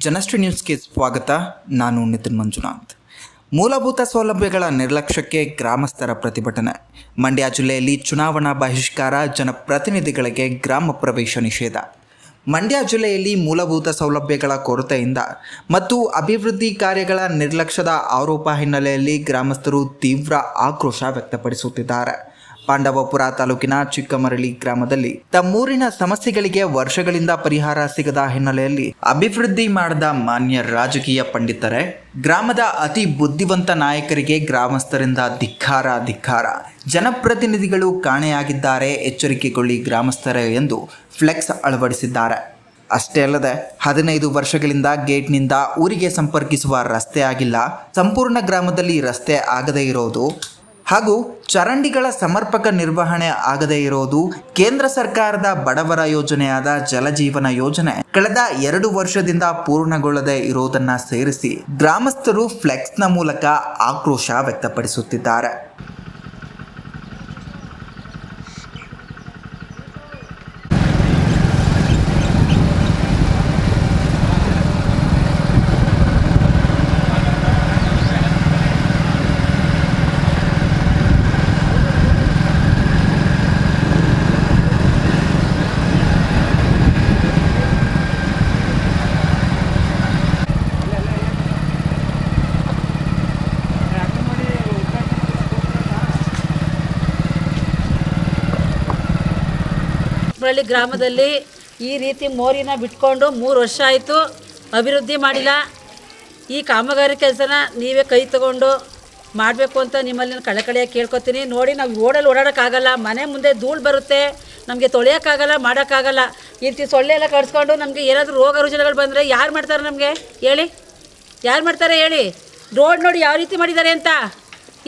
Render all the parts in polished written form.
ಜನಶ್ರೀ ನ್ಯೂಸ್ಗೆ ಸ್ವಾಗತ. ನಾನು ನಿತಿನ್ ಮಂಜುನಾಥ್. ಮೂಲಭೂತ ಸೌಲಭ್ಯಗಳ ನಿರ್ಲಕ್ಷ್ಯಕ್ಕೆ ಗ್ರಾಮಸ್ಥರ ಪ್ರತಿಭಟನೆ. ಮಂಡ್ಯ ಜಿಲ್ಲೆಯಲ್ಲಿ ಚುನಾವಣಾ ಬಹಿಷ್ಕಾರ, ಜನಪ್ರತಿನಿಧಿಗಳಿಗೆ ಗ್ರಾಮ ಪ್ರವೇಶ ನಿಷೇಧ. ಮಂಡ್ಯ ಜಿಲ್ಲೆಯಲ್ಲಿ ಮೂಲಭೂತ ಸೌಲಭ್ಯಗಳ ಕೊರತೆಯಿಂದ ಮತ್ತು ಅಭಿವೃದ್ಧಿ ಕಾರ್ಯಗಳ ನಿರ್ಲಕ್ಷ್ಯದ ಆರೋಪ ಹಿನ್ನೆಲೆಯಲ್ಲಿ ಗ್ರಾಮಸ್ಥರು ತೀವ್ರ ಆಕ್ರೋಶ ವ್ಯಕ್ತಪಡಿಸುತ್ತಿದ್ದಾರೆ. ಪಾಂಡವಪುರ ತಾಲೂಕಿನ ಚಿಕ್ಕಮರಳಿ ಗ್ರಾಮದಲ್ಲಿ ತಮ್ಮೂರಿನ ಸಮಸ್ಯೆಗಳಿಗೆ ವರ್ಷಗಳಿಂದ ಪರಿಹಾರ ಸಿಗದ ಹಿನ್ನೆಲೆಯಲ್ಲಿ ಅಭಿವೃದ್ಧಿ ಮಾಡದ ಮಾನ್ಯ ರಾಜಕೀಯ ಪಂಡಿತರೇ, ಗ್ರಾಮದ ಅತಿ ಬುದ್ಧಿವಂತ ನಾಯಕರಿಗೆ ಗ್ರಾಮಸ್ಥರಿಂದ ಧಿಕ್ಕಾರ. ಜನಪ್ರತಿನಿಧಿಗಳು ಕಾಣೆಯಾಗಿದ್ದಾರೆ, ಎಚ್ಚರಿಕೆಗೊಳ್ಳಿ ಗ್ರಾಮಸ್ಥರೇ ಎಂದು ಫ್ಲೆಕ್ಸ್ ಅಳವಡಿಸಿದ್ದಾರೆ. ಅಷ್ಟೇ ಅಲ್ಲದೆ 15 ವರ್ಷಗಳಿಂದ ಗೇಟ್ನಿಂದ ಊರಿಗೆ ಸಂಪರ್ಕಿಸುವ ರಸ್ತೆ ಆಗಿಲ್ಲ, ಸಂಪೂರ್ಣ ಗ್ರಾಮದಲ್ಲಿ ರಸ್ತೆ ಆಗದೇ ಇರೋದು ಹಾಗೂ ಚರಂಡಿಗಳ ಸಮರ್ಪಕ ನಿರ್ವಹಣೆ ಆಗದೇ ಇರೋದು, ಕೇಂದ್ರ ಸರ್ಕಾರದ ಬಡವರ ಯೋಜನೆಯಾದ ಜಲಜೀವನ ಯೋಜನೆ ಕಳೆದ 2 ವರ್ಷದಿಂದ ಪೂರ್ಣಗೊಳ್ಳದೇ ಇರೋದನ್ನು ಸೇರಿಸಿ ಗ್ರಾಮಸ್ಥರು ಫ್ಲೆಕ್ಸ್ನ ಮೂಲಕ ಆಕ್ರೋಶ ವ್ಯಕ್ತಪಡಿಸುತ್ತಿದ್ದಾರೆ. ಹಳ್ಳಿ ಗ್ರಾಮದಲ್ಲಿ ಈ ರೀತಿ ಮೋರಿನ ಬಿಟ್ಕೊಂಡು 3 ವರ್ಷ ಆಯಿತು, ಅಭಿವೃದ್ಧಿ ಮಾಡಿಲ್ಲ. ಈ ಕಾಮಗಾರಿ ಕೆಲಸನ ನೀವೇ ಕೈ ತಗೊಂಡು ಮಾಡಬೇಕು ಅಂತ ನಿಮ್ಮಲ್ಲಿ ಕಳೆಕಳೆಯಾಗಿ ಕೇಳ್ಕೊತೀನಿ. ನೋಡಿ, ನಾವು ರೋಡಲ್ಲಿ ಓಡಾಡೋಕ್ಕಾಗಲ್ಲ, ಮನೆ ಮುಂದೆ ಧೂಳು ಬರುತ್ತೆ, ನಮಗೆ ತೊಳೆಯೋಕ್ಕಾಗಲ್ಲ, ಮಾಡೋಕ್ಕಾಗಲ್ಲ. ಈ ರೀತಿ ಸೊಳ್ಳೆ ಎಲ್ಲ ಕಡಿಸ್ಕೊಂಡು ನಮಗೆ ಏನಾದರೂ ರೋಗ ರುಜಿನಗಳು ಬಂದರೆ ಯಾರು ಮಾಡ್ತಾರೆ? ನಮಗೆ ಹೇಳಿ, ಯಾರು ಮಾಡ್ತಾರೆ ಹೇಳಿ? ರೋಡ್ ನೋಡಿ ಯಾವ ರೀತಿ ಮಾಡಿದ್ದಾರೆ ಅಂತ.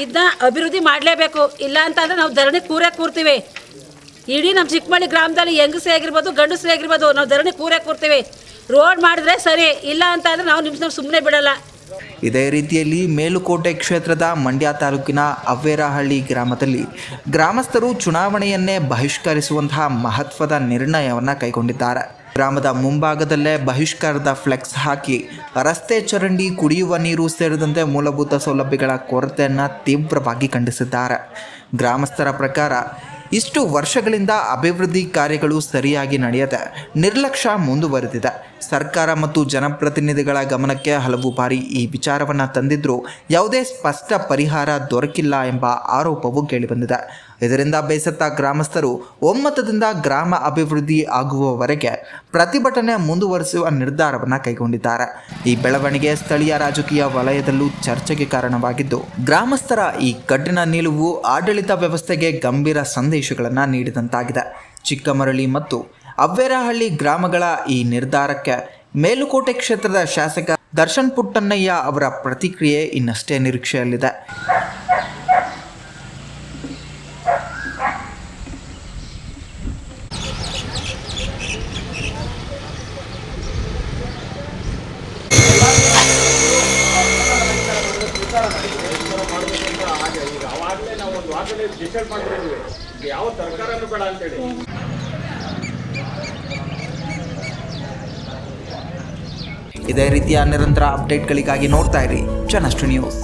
ಇದನ್ನ ಅಭಿವೃದ್ಧಿ ಮಾಡಲೇಬೇಕು, ಇಲ್ಲ ಅಂತ ಅಂದರೆ ನಾವು ಧರಣಿ ಕೂರ್ತೀವಿ. ಇಡೀ ನಮ್ಮ ಚಿಕ್ಕಮಳ್ಳಿ ಗ್ರಾಮದಲ್ಲಿ ಹೆಂಗಸೇ ಆಗಿರ್ಬೋದು, ಗಂಡಸರೇ ಆಗಿರ್ಬೋದು, ನಾವು ಧರಣಿ ಕೂರ್ತೀವಿ. ರೋಡ್ ಮಾಡಿದ್ರೆ ಸರಿ, ಇಲ್ಲ ಅಂತ ಅಂದರೆ ನಾವು ನಿಮ್ಮ ಸುಮ್ಮನೆ ಬಿಡಲ್ಲ. ಇದೇ ರೀತಿಯಲ್ಲಿ ಮೇಲುಕೋಟೆ ಕ್ಷೇತ್ರದ ಮಂಡ್ಯ ತಾಲೂಕಿನ ಅವ್ವೇರಹಳ್ಳಿ ಗ್ರಾಮದಲ್ಲಿ ಗ್ರಾಮಸ್ಥರು ಚುನಾವಣೆಯನ್ನೇ ಬಹಿಷ್ಕರಿಸುವಂತಹ ಮಹತ್ವದ ನಿರ್ಣಯವನ್ನು ಕೈಗೊಂಡಿದ್ದಾರೆ. ಗ್ರಾಮದ ಮುಂಭಾಗದಲ್ಲೇ ಬಹಿಷ್ಕಾರದ ಫ್ಲೆಕ್ಸ್ ಹಾಕಿ ರಸ್ತೆ, ಚರಂಡಿ, ಕುಡಿಯುವ ನೀರು ಸೇರಿದಂತೆ ಮೂಲಭೂತ ಸೌಲಭ್ಯಗಳ ಕೊರತೆಯನ್ನು ತೀವ್ರವಾಗಿ ಖಂಡಿಸಿದ್ದಾರೆ. ಗ್ರಾಮಸ್ಥರ ಪ್ರಕಾರ ಇಷ್ಟು ವರ್ಷಗಳಿಂದ ಅಭಿವೃದ್ಧಿ ಕಾರ್ಯಗಳು ಸರಿಯಾಗಿ ನಡೆಯದೆ ನಿರ್ಲಕ್ಷ್ಯ ಮುಂದುವರೆದಿದೆ. ಸರ್ಕಾರ ಮತ್ತು ಜನಪ್ರತಿನಿಧಿಗಳ ಗಮನಕ್ಕೆ ಹಲವು ಬಾರಿ ಈ ವಿಚಾರವನ್ನು ತಂದಿದ್ದರೂ ಯಾವುದೇ ಸ್ಪಷ್ಟ ಪರಿಹಾರ ದೊರಕಿಲ್ಲ ಎಂಬ ಆರೋಪವು ಕೇಳಿಬಂದಿದೆ. ಇದರಿಂದ ಬೇಸತ್ತ ಗ್ರಾಮಸ್ಥರು ಒಮ್ಮತದಿಂದ ಗ್ರಾಮ ಅಭಿವೃದ್ಧಿ ಆಗುವವರೆಗೆ ಪ್ರತಿಭಟನೆ ಮುಂದುವರಿಸುವ ನಿರ್ಧಾರವನ್ನು ಕೈಗೊಂಡಿದ್ದಾರೆ. ಈ ಬೆಳವಣಿಗೆ ಸ್ಥಳೀಯ ರಾಜಕೀಯ ವಲಯದಲ್ಲೂ ಚರ್ಚೆಗೆ ಕಾರಣವಾಗಿದ್ದು, ಗ್ರಾಮಸ್ಥರ ಈ ಕಠಿಣ ನಿಲುವು ಆಡಳಿತ ವ್ಯವಸ್ಥೆಗೆ ಗಂಭೀರ ಸಂದೇಶಗಳನ್ನು ನೀಡಿದಂತಾಗಿದೆ. ಚಿಕ್ಕಮರಳಿ ಮತ್ತು ಅವ್ವೇರಹಳ್ಳಿ ಗ್ರಾಮಗಳ ಈ ನಿರ್ಧಾರಕ್ಕೆ ಮೇಲುಕೋಟೆ ಕ್ಷೇತ್ರದ ಶಾಸಕ ದರ್ಶನ್ ಪುಟ್ಟಣ್ಣಯ್ಯ ಅವರ ಪ್ರತಿಕ್ರಿಯೆ ಇನ್ನಷ್ಟೇ ನಿರೀಕ್ಷೆಯಲ್ಲಿದೆ. ಯಾವ ಸರ್ಕಾರನೂ ಬೇಡ ಅಂತೇಳಿ ಇದೇ ರೀತಿಯ ನಿರಂತರ ಅಪ್ಡೇಟ್ಗಳಿಗಾಗಿ ನೋಡ್ತಾ ಇರಿ ಜನಶ್ರೀ ನ್ಯೂಸ್.